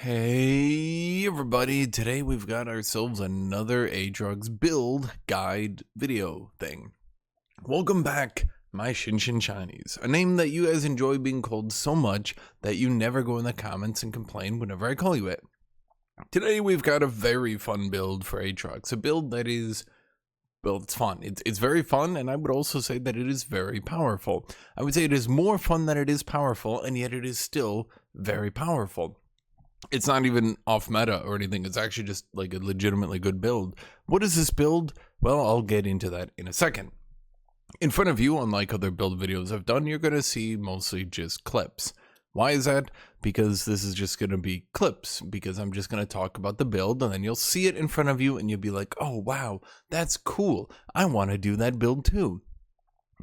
Hey everybody, today we've got ourselves another Aatrox build guide video thing. Welcome back, my Hashinshin Shinies, a name that you guys enjoy being called so much that you never go in the comments and complain whenever I call you it. Today we've got a very fun build for Aatrox, a build that is, well, it's fun. It's very fun, and I would also say that it is very powerful. I would say it is more fun than it is powerful, and yet it is still very powerful. It's not even off meta or anything. It's actually just like a legitimately good build. What is this build? Well, I'll get into that in a second. In front of you, unlike other build videos I've done, you're going to see mostly just clips. Why is that? Because this is just going to be clips, because I'm just going to talk about the build and then you'll see it in front of you and you'll be like, oh wow, that's cool. I want to do that build too.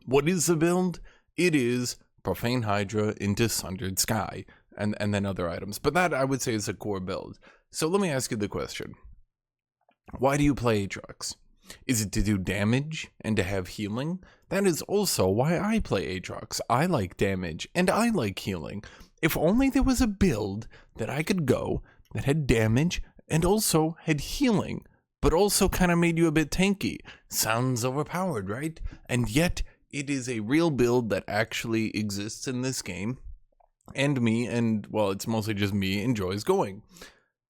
What is the build? It is Profane Hydra into Sundered Sky. And then other items, but that I would say is a core build. So let me ask you the question: why do you play Aatrox? Is it to do damage and to have healing? That is also why I play Aatrox. I like damage and I like healing. If only there was a build that I could go that had damage and also had healing, but also kind of made you a bit tanky. Sounds overpowered, right? And yet it is a real build that actually exists in this game. And me, and well, it's mostly just me, enjoys going.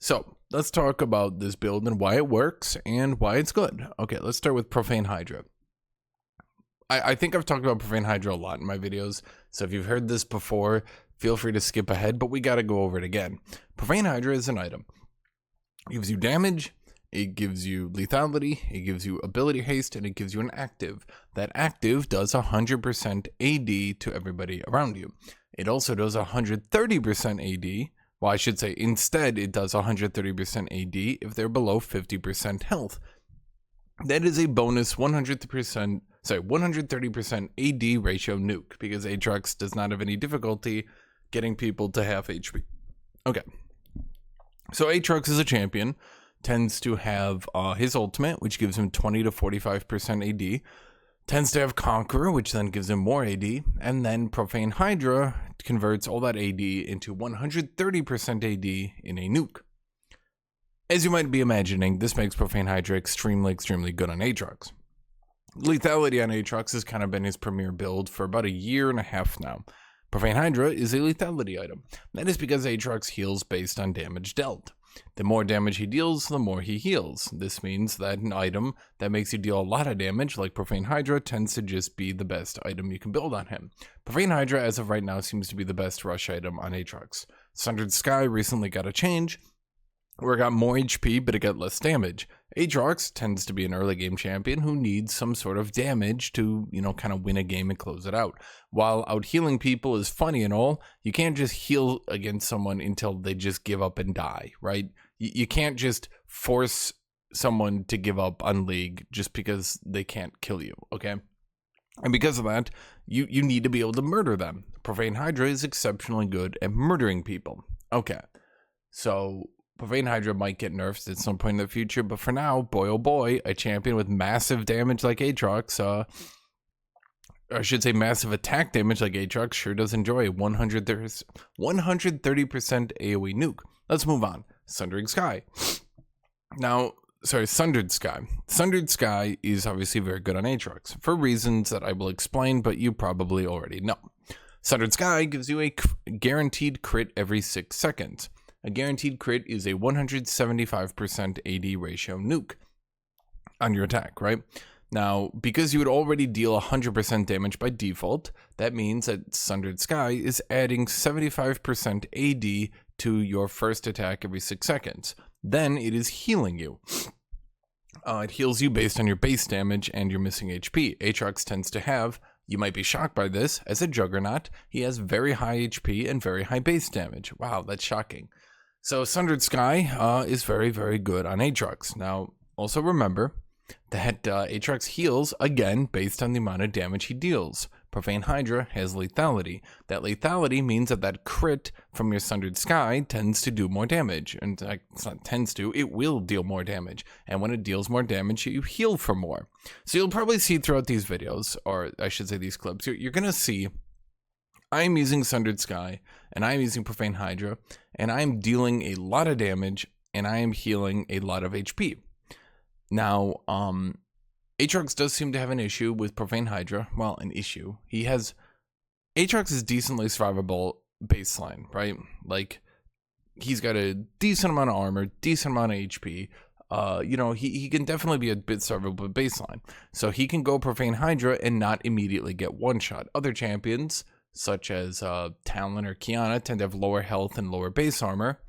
So let's talk about this build and why it works and why it's good. Okay, let's start with Profane Hydra. I think I've talked about Profane Hydra a lot in my videos, so if you've heard this before, feel free to skip ahead, but we gotta go over it again. Profane Hydra is an item. It gives you damage, it gives you lethality, it gives you ability haste, and it gives you an active. That active does 100% AD to everybody around you. It also does 130% AD. Well, I should say instead it does 130% AD if they're below 50% health. That is a bonus 130% AD ratio nuke, because Aatrox does not have any difficulty getting people to half HP. Okay. So Aatrox is a champion, tends to have his ultimate, which gives him 20 to 45% AD. Tends to have Conqueror, which then gives him more AD, and then Profane Hydra converts all that AD into 130% AD in a nuke. As you might be imagining, this makes Profane Hydra extremely good on Aatrox. Lethality on Aatrox has kind of been his premier build for about a year and a half now. Profane Hydra is a lethality item. That is because Aatrox heals based on damage dealt. The more damage he deals, the more he heals. This means that an item that makes you deal a lot of damage, like Profane Hydra, tends to just be the best item you can build on him. Profane Hydra, as of right now, seems to be the best rush item on Aatrox. Sundered Sky recently got a change, where it got more HP, but it got less damage. Aatrox tends to be an early game champion who needs some sort of damage to, kind of win a game and close it out. While out healing people is funny and all, you can't just heal against someone until they just give up and die, right? You can't just force someone to give up on League just because they can't kill you, okay? And because of that, you need to be able to murder them. Profane Hydra is exceptionally good at murdering people. Okay, so Profane Hydra might get nerfed at some point in the future, but for now, boy oh boy, a champion with massive damage like Aatrox, I should say massive attack damage like Aatrox, sure does enjoy a 130% AoE nuke. Let's move on. Sundered Sky. Sundered Sky. Sundered Sky is obviously very good on Aatrox, for reasons that I will explain, but you probably already know. Sundered Sky gives you a guaranteed crit every 6 seconds. A guaranteed crit is a 175% AD ratio nuke on your attack, right? Now, because you would already deal 100% damage by default, that means that Sundered Sky is adding 75% AD to your first attack every 6 seconds. Then it is healing you. It heals you based on your base damage and your missing HP. Aatrox tends to have, you might be shocked by this, as a Juggernaut, he has very high HP and very high base damage. Wow, that's shocking. So Sundered Sky is very good on Aatrox. Now, also remember that Aatrox heals, again, based on the amount of damage he deals. Profane Hydra has lethality. That lethality means that crit from your Sundered Sky tends to do more damage. And it's not tends to, it will deal more damage. And when it deals more damage, you heal for more. So you'll probably see throughout these videos, or I should say these clips, you're going to see I'm using Sundered Sky, and I'm using Profane Hydra, and I'm dealing a lot of damage, and I am healing a lot of HP. Now, Aatrox does seem to have an issue with Profane Hydra. Well, an issue. Aatrox is decently survivable baseline, right? Like, he's got a decent amount of armor, decent amount of HP. He can definitely be a bit survivable baseline. So he can go Profane Hydra and not immediately get one-shot. Other champions, such as Talon or Kiana, tend to have lower health and lower base armor.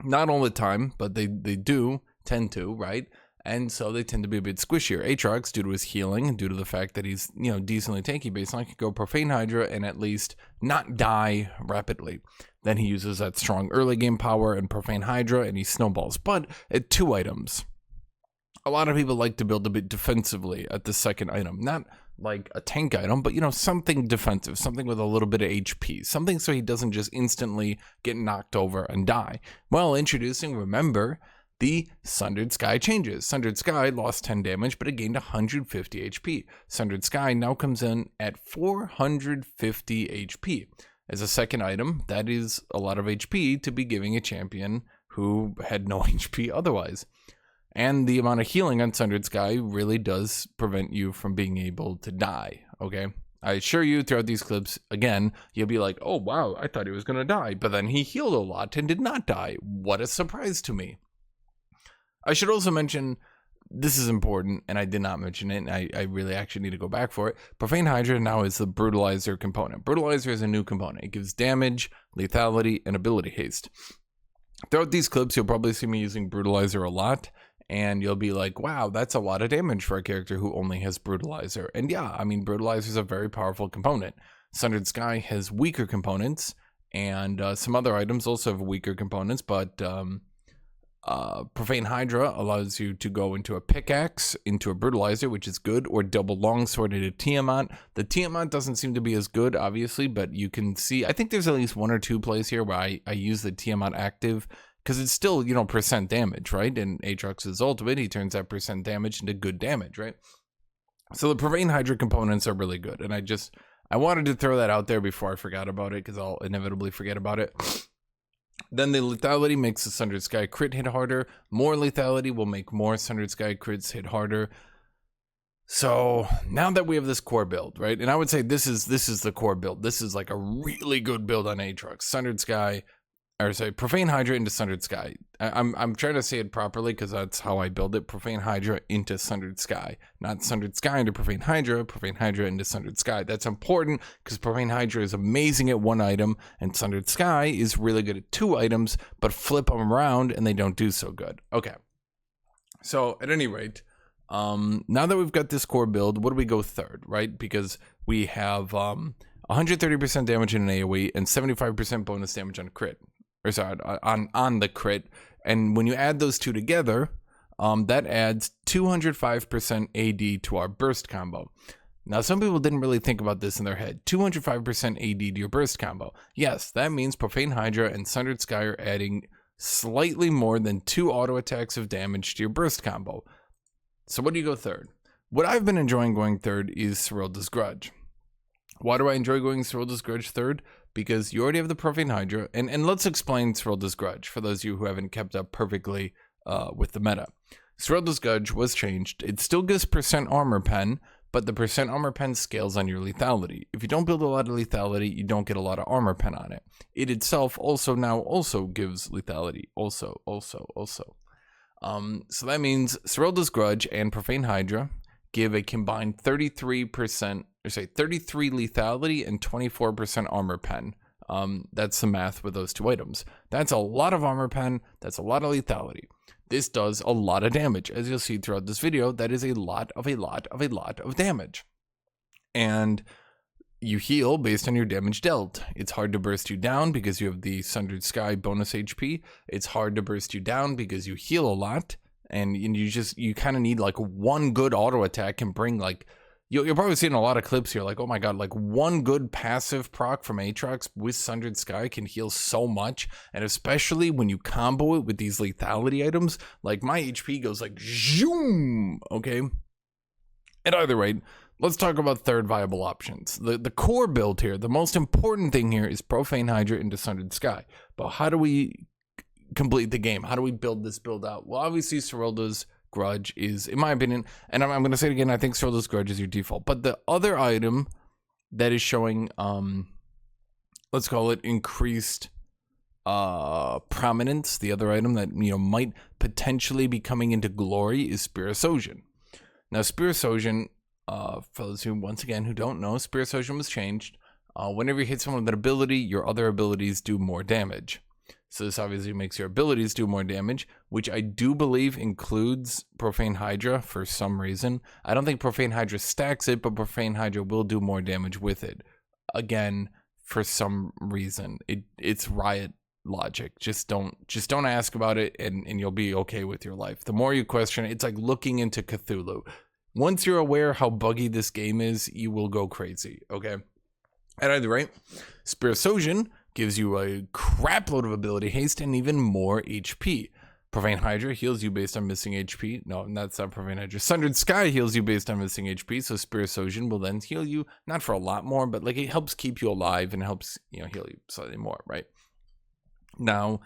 Not all the time, but they do tend to, right? And so they tend to be a bit squishier. Aatrox, due to his healing and due to the fact that he's, decently tanky baseline, can go Profane Hydra and at least not die rapidly. Then he uses that strong early game power and Profane Hydra and he snowballs. But at 2 items, a lot of people like to build a bit defensively at the second item. Not like a tank item, but something defensive, something with a little bit of HP, something so he doesn't just instantly get knocked over and die. Well, introducing, remember, the Sundered Sky changes. Sundered Sky lost 10 damage, but it gained 150 HP. Sundered Sky now comes in at 450 HP. As a second item, that is a lot of HP to be giving a champion who had no HP otherwise. And the amount of healing on Sundered Sky really does prevent you from being able to die, okay? I assure you, throughout these clips, again, you'll be like, oh wow, I thought he was going to die, but then he healed a lot and did not die. What a surprise to me. I should also mention, this is important, and I did not mention it, and I really actually need to go back for it. Profane Hydra now is the Brutalizer component. Brutalizer is a new component. It gives damage, lethality, and ability haste. Throughout these clips, you'll probably see me using Brutalizer a lot, and you'll be like, wow, that's a lot of damage for a character who only has Brutalizer. And yeah, I mean, Brutalizer is a very powerful component. Sundered Sky has weaker components, and some other items also have weaker components, but Profane Hydra allows you to go into a pickaxe, into a Brutalizer, which is good, or double longsword into Tiamat. The Tiamat doesn't seem to be as good, obviously, but you can see, I think there's at least 1 or 2 plays here where I use the Tiamat active, because it's still, percent damage, right? In Aatrox's ultimate, he turns that percent damage into good damage, right? So the Profane Hydra components are really good, and I wanted to throw that out there before I forgot about it, because I'll inevitably forget about it. Then the lethality makes the Sundered Sky crit hit harder. More lethality will make more Sundered Sky crits hit harder. So now that we have this core build, right? And I would say this is the core build. This is like a really good build on Aatrox. Sundered Sky, Profane Hydra into Sundered Sky. I'm trying to say it properly because that's how I build it. Profane Hydra into Sundered Sky. Not Sundered Sky into Profane Hydra. Profane Hydra into Sundered Sky. That's important because Profane Hydra is amazing at 1 item and Sundered Sky is really good at 2 items, but flip them around and they don't do so good. Okay. So at any rate, now that we've got this core build, what do we go third, right? Because we have 130% damage in an AoE and 75% bonus damage on crit. Or sorry, on the crit, and when you add those 2 together, that adds 205% AD to our burst combo. Now, some people didn't really think about this in their head. 205% AD to your burst combo. Yes, that means Profane Hydra and Sundered Sky are adding slightly more than 2 auto attacks of damage to your burst combo. So what do you go third? What I've been enjoying going third is Serylda's Grudge. Why do I enjoy going Serylda's Grudge third? Because you already have the Profane Hydra, and let's explain Serylda's Grudge for those of you who haven't kept up perfectly with the meta. Serylda's Grudge was changed. It still gives percent armor pen, but the percent armor pen scales on your lethality. If you don't build a lot of lethality, you don't get a lot of armor pen on it. It itself also gives lethality. Also. So that means Serylda's Grudge and Profane Hydra give a combined 33 lethality and 24% armor pen. That's the math with those 2 items. That's a lot of armor pen. That's a lot of lethality. This does a lot of damage. As you'll see throughout this video, that is a lot of damage. And you heal based on your damage dealt. It's hard to burst you down because you have the Sundered Sky bonus HP. It's hard to burst you down because you heal a lot. And you kind of need like 1 good auto attack can bring like, you're probably seeing a lot of clips here like, oh my god, like 1 good passive proc from Aatrox with Sundered Sky can heal so much. And especially when you combo it with these lethality items, like my HP goes like zoom, okay? At either rate, let's talk about third viable options. The core build here, the most important thing here is Profane Hydra into Sundered Sky. But how do we complete the game? How do we build this build out? Well, obviously Serylda's Grudge is, in my opinion, and I'm going to say it again, I think Serylda's Grudge is your default. But the other item that is showing, let's call it increased prominence, the other item that, you know, might potentially be coming into glory is Spirososian. Now, Spirososian, for those who, once again, who don't know, Spirososian was changed. Whenever you hit someone with an ability, your other abilities do more damage. So this obviously makes your abilities do more damage, which I do believe includes Profane Hydra for some reason. I don't think Profane Hydra stacks it, but Profane Hydra will do more damage with it. Again, for some reason. It's Riot logic. Just don't ask about it, and you'll be okay with your life. The more you question it, it's like looking into Cthulhu. Once you're aware how buggy this game is, you will go crazy, okay? At either rate, Spirososian gives you a crap load of ability haste and even more HP. Profane Hydra heals you based on missing HP. No, that's not Profane Hydra. Sundered Sky heals you based on missing HP, so Spirososian will then heal you, not for a lot more, but like it helps keep you alive and helps, you know, heal you slightly more, right? Now,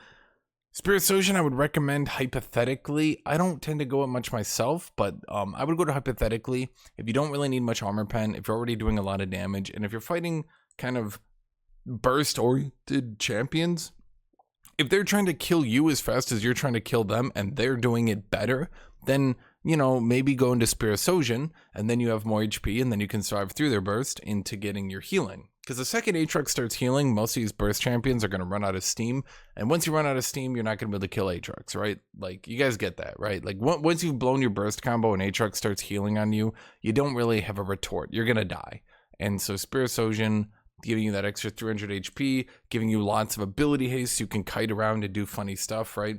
Spirososian I would recommend hypothetically. I don't tend to go it much myself, but I would go to hypothetically if you don't really need much armor pen, if you're already doing a lot of damage, and if you're fighting kind of burst-oriented champions, if they're trying to kill you as fast as you're trying to kill them and they're doing it better, then, you know, maybe go into Spirososian and then you have more HP and then you can survive through their burst into getting your healing. Because the second Aatrox starts healing, most of these burst champions are going to run out of steam. And once you run out of steam, you're not going to be able to kill Aatrox, right? Like, you guys get that, right? Like, once you've blown your burst combo and Aatrox starts healing on you, you don't really have a retort. You're going to die. And so Spirososian, giving you that extra 300 HP, giving you lots of ability haste, so you can kite around and do funny stuff, right?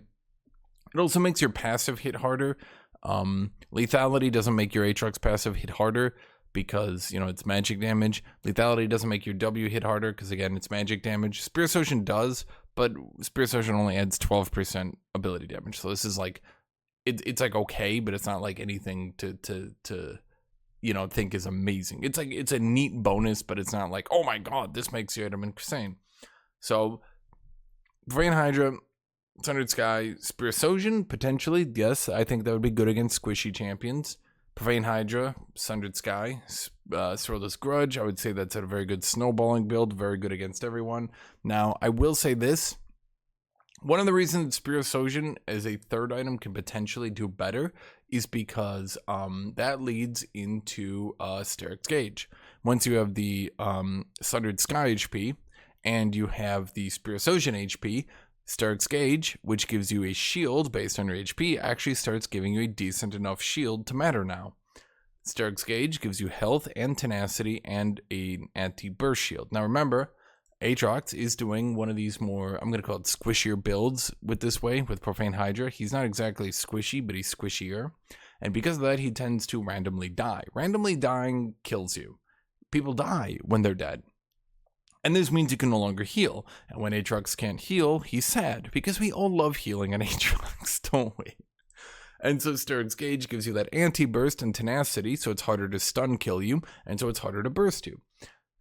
It also makes your passive hit harder. Lethality doesn't make your Aatrox passive hit harder because, you know, it's magic damage. Lethality doesn't make your W hit harder because, again, it's magic damage. Spirososian does, but Spirososian only adds 12% ability damage. So this is like, it's like okay, but it's not like anything to you know, think is amazing. It's like, it's a neat bonus, but it's not like, oh my god, this makes your item insane. So, Profane Hydra, Sundered Sky, Spirososian, potentially, yes, I think that would be good against squishy champions. Profane Hydra, Sundered Sky, Serylda's Grudge, I would say that's a very good snowballing build, very good against everyone. Now, I will say this. One of the reasons Spirososian as a third item can potentially do better is because that leads into Aatrox Gauge. Once you have the Sundered Sky HP and you have the Spirososian HP, Aatrox Gauge, which gives you a shield based on your HP, actually starts giving you a decent enough shield to matter now. Aatrox Gauge gives you health and tenacity and an anti-burst shield. Now remember, Aatrox is doing one of these more, I'm going to call it squishier builds with this way, with Profane Hydra. He's not exactly squishy, but he's squishier. And because of that, he tends to randomly die. Randomly dying kills you. People die when they're dead. And this means you can no longer heal. And when Aatrox can't heal, he's sad. Because we all love healing on Aatrox, don't we? And so Aatrox Gauge gives you that anti-burst and tenacity, so it's harder to stun kill you, and so it's harder to burst you.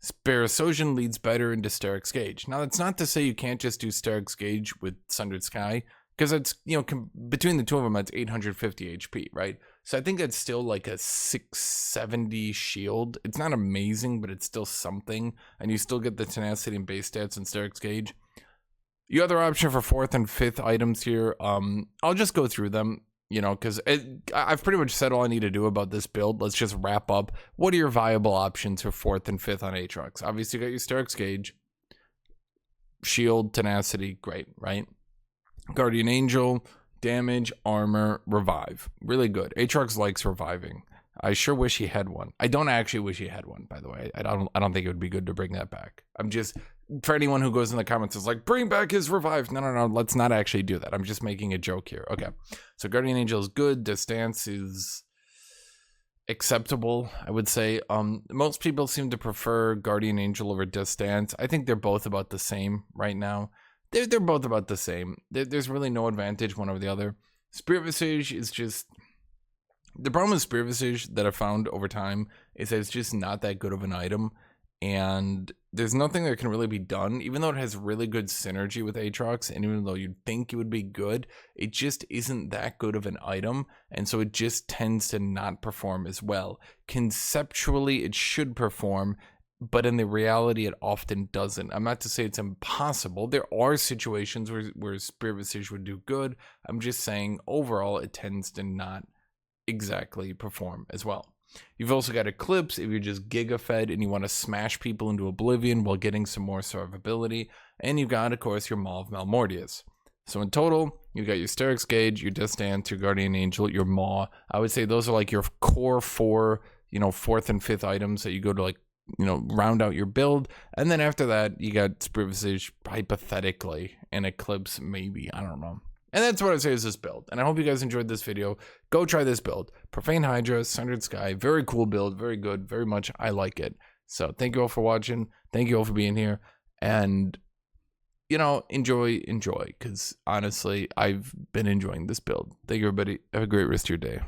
Spirososian leads better into Aatrox Gauge. Now, that's not to say you can't just do Aatrox Gauge with Sundered Sky, because it's, you know, between the two of them, it's 850 HP, right? So I think that's still like a 670 shield. It's not amazing, but it's still something, and you still get the tenacity and base stats in Aatrox Gauge. The other option for fourth and fifth items here, I'll just go through them. You know, because I've pretty much said all I need to do about this build. Let's just wrap up. What are your viable options for fourth and fifth on Aatrox? Obviously, you got your Aatrox Gauge, shield, tenacity, great, right? Guardian Angel, damage, armor, revive, really good. Aatrox likes reviving. I sure wish he had one. I don't actually wish he had one, by the way. I don't think it would be good to bring that back. I'm just, for anyone who goes in the comments is like, bring back his revive. No, let's not actually do that. I'm just making a joke here. Okay, so Guardian Angel is good. Distance is acceptable, I would say. Most people seem to prefer Guardian Angel over Distance. I think they're both about the same right now. They're both about the same. There's really no advantage one over the other. Spirit Visage is just The problem with Spirit Visage that I found over time is that it's just not that good of an item, and there's nothing that can really be done, even though it has really good synergy with Aatrox, and even though you'd think it would be good, it just isn't that good of an item, and so it just tends to not perform as well. Conceptually, it should perform, but in the reality, it often doesn't. I'm not to say it's impossible. There are situations where Spirit Visage would do good. I'm just saying, overall, it tends to not exactly perform as well. You've also got Eclipse if you're just Giga Fed and you want to smash people into oblivion while getting some more survivability. And you've got, of course, your Maw of Malmortius. So in total, you've got your Sterix Gauge, your Death Dance, your Guardian Angel, your Maw. I would say those are like your core 4, fourth and fifth items that you go to, like, round out your build. And then after that, you got Spirit Visage, hypothetically, and Eclipse, maybe. I don't know. And that's what I say is this build. And I hope you guys enjoyed this video. Go try this build. Profane Hydra, Sundered Sky. Very cool build. Very good. Very much. I like it. So thank you all for watching. Thank you all for being here. And, enjoy. Because honestly, I've been enjoying this build. Thank you, everybody. Have a great rest of your day.